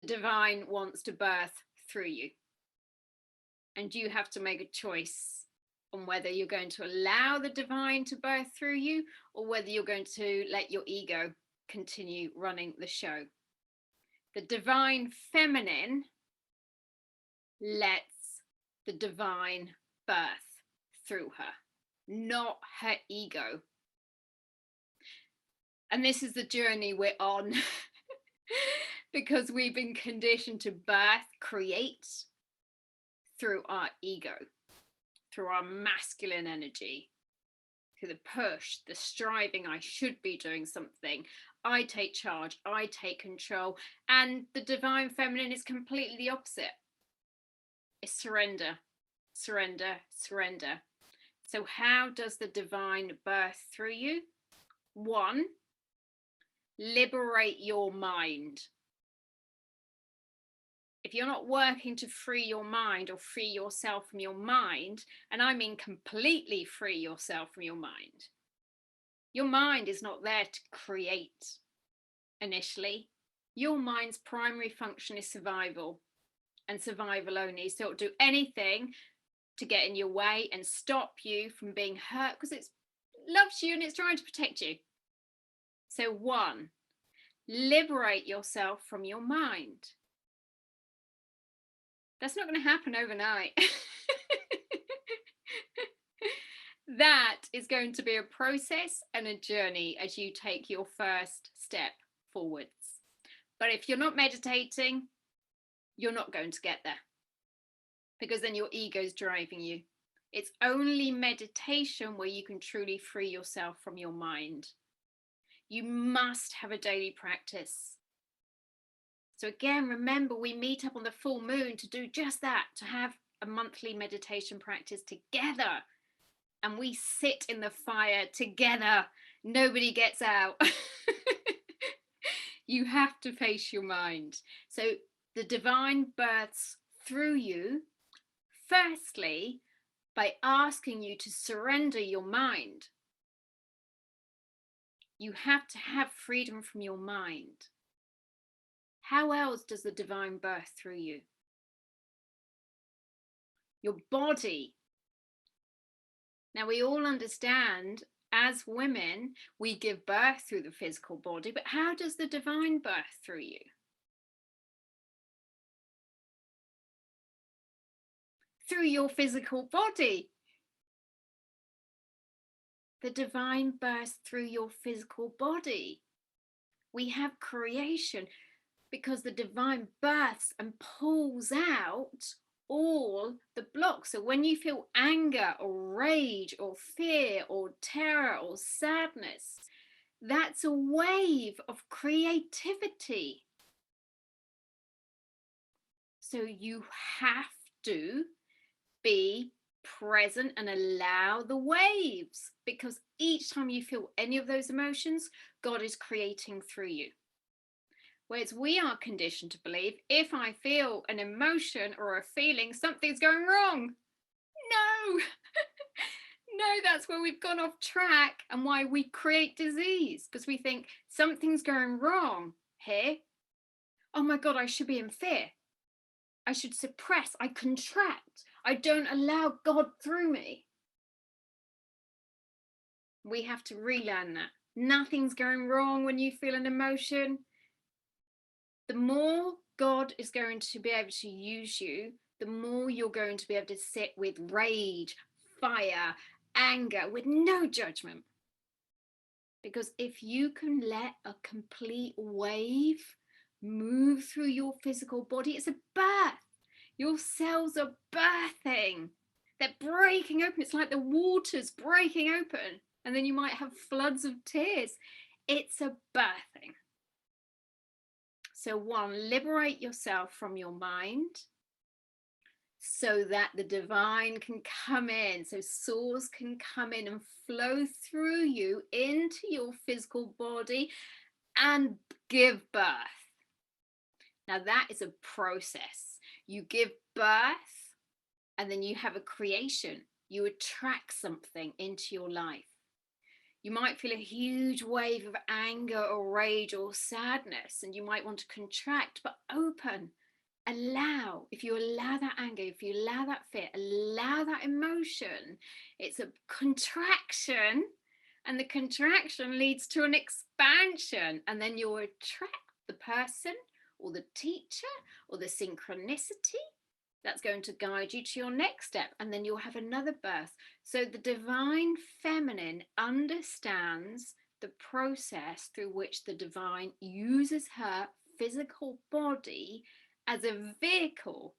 divine wants to birth through you. And you have to make a choice on whether you're going to allow the divine to birth through you or whether you're going to let your ego continue running the show. The divine feminine lets the divine birth through her, not her ego. And this is the journey we're on because we've been conditioned to birth, create through our ego, through our masculine energy, through the push, the striving, I should be doing something, I take charge, I take control. And the divine feminine is completely the opposite. It's surrender, surrender, surrender. So how does the divine birth through you? 1, liberate your mind. If you're not working to free your mind or free yourself from your mind, and I mean completely free yourself from your mind is not there to create initially. Your mind's primary function is survival, and survival only. So it'll do anything to get in your way and stop you from being hurt because it loves you and it's trying to protect you. So 1, liberate yourself from your mind. That's not going to happen overnight. That is going to be a process and a journey as you take your first step forwards. But if you're not meditating, you're not going to get there because then your ego's driving you. It's only meditation where you can truly free yourself from your mind. You must have a daily practice. So again, remember, we meet up on the full moon to do just that, to have a monthly meditation practice together. And we sit in the fire together. Nobody gets out. You have to face your mind. So the divine births through you, firstly, by asking you to surrender your mind. You have to have freedom from your mind. How else does the divine birth through you? Your body. Now, we all understand as women, we give birth through the physical body, but how does the divine birth through you? Through your physical body. The divine births through your physical body. We have creation because the divine births and pulls out all the blocks. So when you feel anger or rage or fear or terror or sadness, that's a wave of creativity. So you have to be present and allow the waves, because each time you feel any of those emotions, God is creating through you. Whereas we are conditioned to believe if I feel an emotion or a feeling, something's going wrong. No, no, that's where we've gone off track and why we create disease, because we think something's going wrong here. Oh my God, I should be in fear. I should suppress, I contract, I don't allow God through me. We have to relearn that. Nothing's going wrong when you feel an emotion. The more God is going to be able to use you, the more you're going to be able to sit with rage, fire, anger, with no judgment. Because if you can let a complete wave move through your physical body, it's a birth. Your cells are birthing. They're breaking open. It's like the water's breaking open. And then you might have floods of tears. It's a birthing. So 1, liberate yourself from your mind so that the divine can come in. So source can come in and flow through you into your physical body and give birth. Now that is a process. You give birth and then you have a creation. You attract something into your life. You might feel a huge wave of anger or rage or sadness, and you might want to contract, but open. Allow. If you allow that anger, if you allow that fear, allow that emotion, it's a contraction, and the contraction leads to an expansion, and then you'll attract the person or the teacher or the synchronicity that's going to guide you to your next step, and then you'll have another birth. So the divine feminine understands the process through which the divine uses her physical body as a vehicle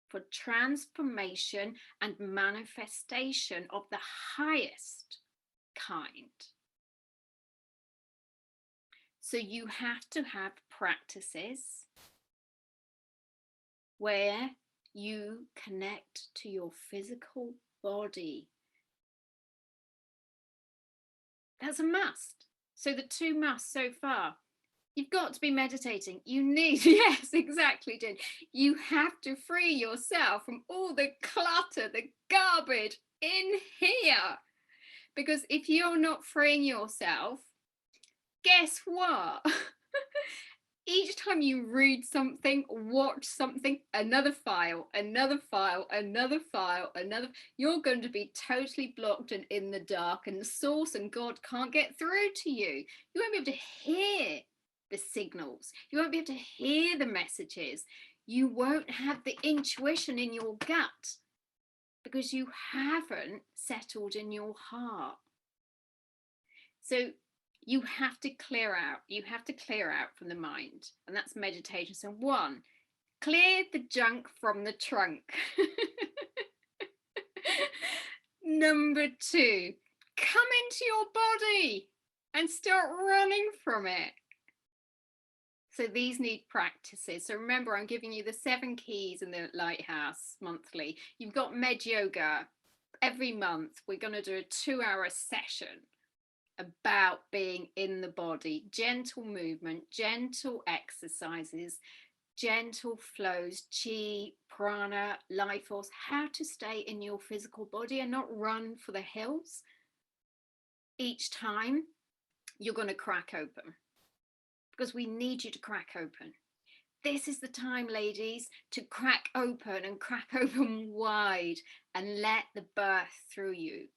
for transformation and manifestation of the highest kind. So you have to have practices where you connect to your physical body. That's a must. So the two musts so far. You've got to be meditating. You need, yes, exactly, Jen. You have to free yourself from all the clutter, the garbage in here. Because if you're not freeing yourself, guess what? Each time you read something, watch something, another file, you're going to be totally blocked and in the dark, and the source and God can't get through to you. You won't be able to hear the signals. You won't be able to hear the messages. You won't have the intuition in your gut because you haven't settled in your heart. So you have to clear out. You have to clear out from the mind. And that's meditation. So 1, clear the junk from the trunk. Number 2, come into your body and start running from it. So these need practices. So remember, I'm giving you the 7 keys in the Lighthouse monthly. You've got MedYoga. Every month, we're going to do a 2-hour session about being in the body, gentle movement, gentle exercises, gentle flows, chi, prana, life force, how to stay in your physical body and not run for the hills. Each time you're going to crack open because we need you to crack open. This is the time, ladies, to crack open and crack open wide and let the birth through you.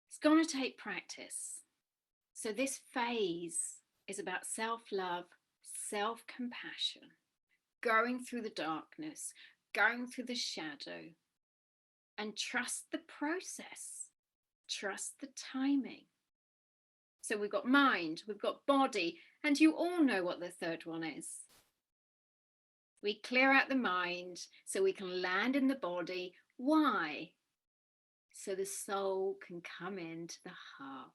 It's going to take practice. So this phase is about self-love, self-compassion, going through the darkness, going through the shadow, and trust the process, trust the timing. So we've got mind, we've got body, and you all know what the third one is. We clear out the mind so we can land in the body. Why? So the soul can come into the heart.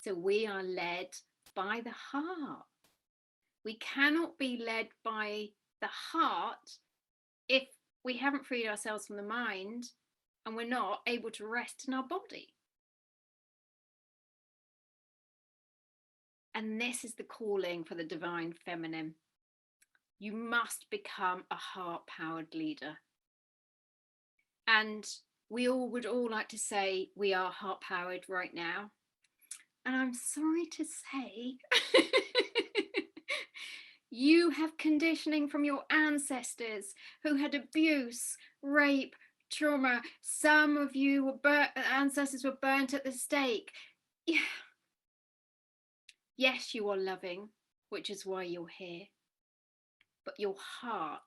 So we are led by the heart. We cannot be led by the heart if we haven't freed ourselves from the mind and we're not able to rest in our body. And this is the calling for the divine feminine. You must become a heart-powered leader. And we all would all like to say we are heart-powered right now. And I'm sorry to say, you have conditioning from your ancestors who had abuse, rape, trauma. Some of you ancestors were burnt at the stake. Yeah. Yes, you are loving, which is why you're here. But your heart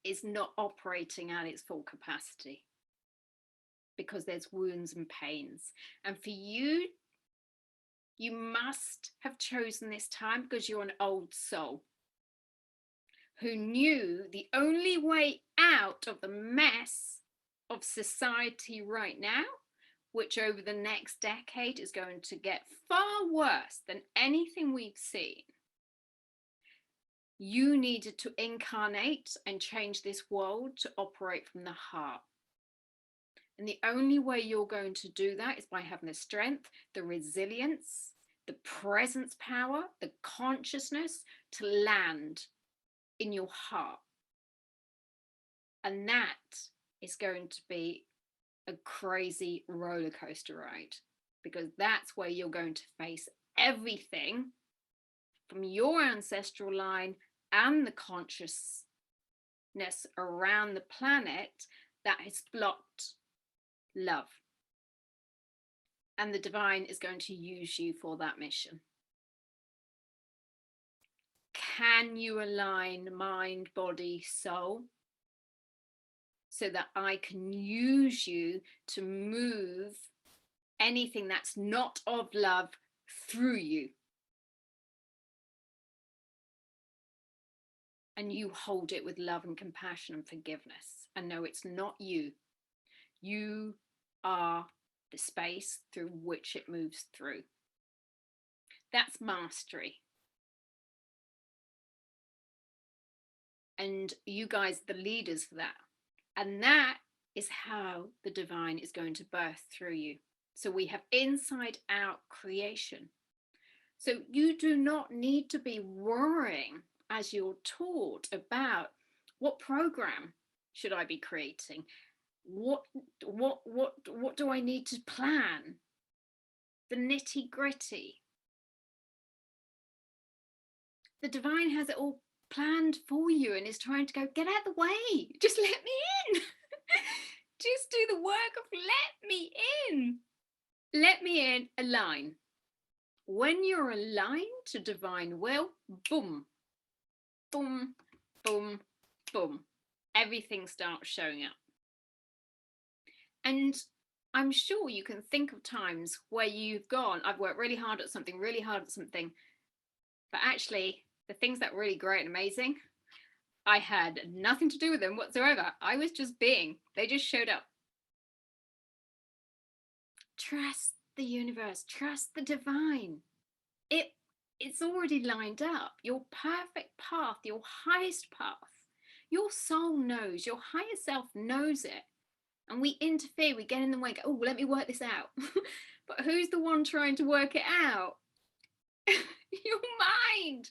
is not operating at its full capacity because there's wounds and pains. And for you, you must have chosen this time because you're an old soul who knew the only way out of the mess of society right now, which over the next decade is going to get far worse than anything we've seen. You needed to incarnate and change this world to operate from the heart. And the only way you're going to do that is by having the strength, the resilience, the presence power, the consciousness to land in your heart. And that is going to be a crazy roller coaster ride, because that's where you're going to face everything from your ancestral line and the consciousness around the planet that has blocked love. And the divine is going to use you for that mission. Can you align mind, body, soul so that I can use you to move anything that's not of love through you? And you hold it with love and compassion and forgiveness. And no, it's not you. You are the space through which it moves through. That's mastery. And you guys are the leaders for that. And that is how the divine is going to birth through you. So we have inside out creation. So you do not need to be worrying as you're taught about what program should I be creating? What do I need to plan? The nitty gritty. The divine has it all planned for you and is trying to go, get out of the way. Just let me in. Just do the work of let me in. Let me in, align. When you're aligned to divine will, boom, boom, boom, boom. Everything starts showing up. And I'm sure you can think of times where you've gone, I've worked really hard at something, but actually the things that were really great and amazing, I had nothing to do with them whatsoever. I was just being, they just showed up. Trust the universe, trust the divine. It's already lined up. Your perfect path, your highest path. Your soul knows, your higher self knows it. And we interfere, we get in the way, go, oh, let me work this out. But who's the one trying to work it out? Your mind.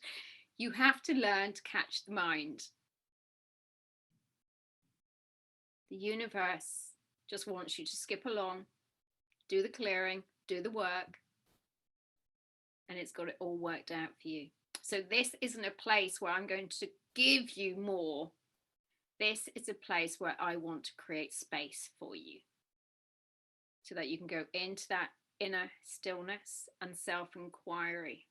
You have to learn to catch the mind. The universe just wants you to skip along, do the clearing, do the work, and it's got it all worked out for you. So this isn't a place where I'm going to give you more. This is a place where I want to create space for you so that you can go into that inner stillness and self-inquiry.